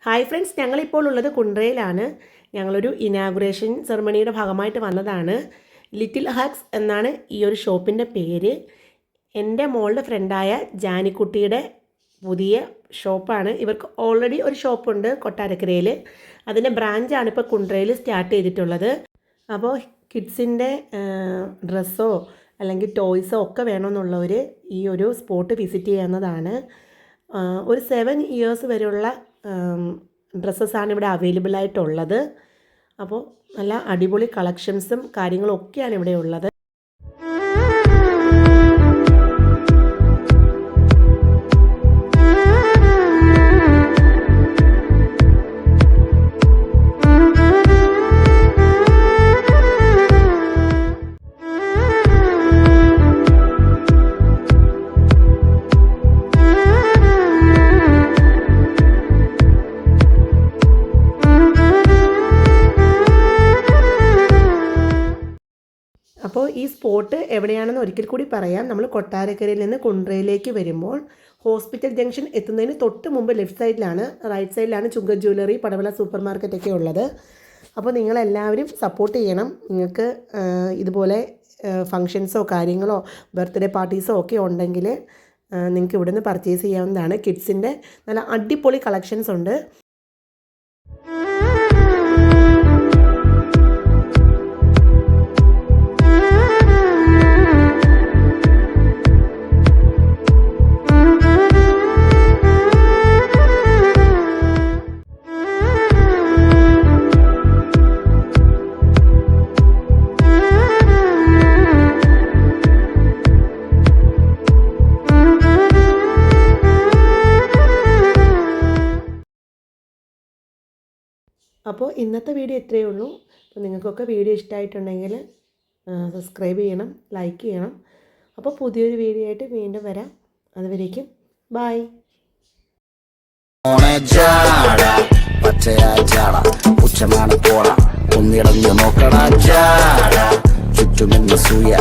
Hi friends, ഞങ്ങളിപ്പോൾ ഉള്ളത് കുണ്ട്രയിലാണ്. ഞങ്ങളൊരു ഇനാഗുറേഷൻ സെറമണിയുടെ ഭാഗമായിട്ട് വന്നതാണ്. ലിറ്റിൽ ഹാക്സ് എന്നാണ് ഈ ഒരു ഷോപ്പിൻ്റെ പേര്. എൻ്റെ മോളുടെ ഫ്രണ്ടായ ജാനിക്കുട്ടിയുടെ പുതിയ ഷോപ്പാണ്. ഇവർക്ക് ഓൾറെഡി ഒരു ഷോപ്പുണ്ട് കൊട്ടാരക്കരയിൽ. അതിൻ്റെ ബ്രാഞ്ചാണ് ഇപ്പോൾ കുണ്ട്രയിൽ സ്റ്റാർട്ട് ചെയ്തിട്ടുള്ളത്. അപ്പോൾ കിഡ്സിൻ്റെ ഡ്രസ്സോ അല്ലെങ്കിൽ ടോയ്സോ ഒക്കെ വേണമെന്നുള്ളവർ ഈ ഒരു സ്പോട്ട് വിസിറ്റ് ചെയ്യുന്നതാണ്. ഒരു 7 ഇയേഴ്സ് വരെയുള്ള ഡ്രസ്സസ്സാണ് ഇവിടെ അവൈലബിൾ ആയിട്ടുള്ളത്. അപ്പോൾ നല്ല അടിപൊളി കളക്ഷൻസും കാര്യങ്ങളും ഒക്കെയാണ് ഇവിടെ ഉള്ളത്. അപ്പോൾ ഈ സ്പോട്ട് എവിടെയാണെന്ന് ഒരിക്കൽ കൂടി പറയാം. നമ്മൾ കൊട്ടാരക്കരയിൽ നിന്ന് കുണ്ട്രയിലേക്ക് വരുമ്പോൾ ഹോസ്പിറ്റൽ ജംഗ്ഷൻ എത്തുന്നതിന് തൊട്ട് മുമ്പ് ലെഫ്റ്റ് സൈഡിലാണ്, റൈറ്റ് സൈഡിലാണ് ചുങ്ക ജ്വല്ലറി, പടവല സൂപ്പർ മാർക്കറ്റൊക്കെ ഉള്ളത്. അപ്പോൾ നിങ്ങളെല്ലാവരും സപ്പോർട്ട് ചെയ്യണം. നിങ്ങൾക്ക് ഇതുപോലെ ഫങ്ഷൻസോ കാര്യങ്ങളോ ബർത്ത്ഡേ പാർട്ടീസോ ഒക്കെ ഉണ്ടെങ്കിൽ നിങ്ങൾക്ക് ഇവിടെ നിന്ന് പർച്ചേസ് ചെയ്യാവുന്നതാണ്. കിഡ്സിൻ്റെ നല്ല അടിപൊളി കളക്ഷൻസ് ഉണ്ട്. അപ്പോൾ ഇന്നത്തെ വീഡിയോ ഇത്രയേ ഉള്ളൂ. അപ്പോൾ നിങ്ങൾക്കൊക്കെ വീഡിയോ ഇഷ്ടമായിട്ടുണ്ടെങ്കിൽ സബ്സ്ക്രൈബ് ചെയ്യണം, ലൈക്ക് ചെയ്യണം. അപ്പോൾ പുതിയൊരു വീഡിയോ ആയിട്ട് വീണ്ടും വരാം. അതുവരേക്കും ബായ്. ചുറ്റുമെന്ന് സൂയ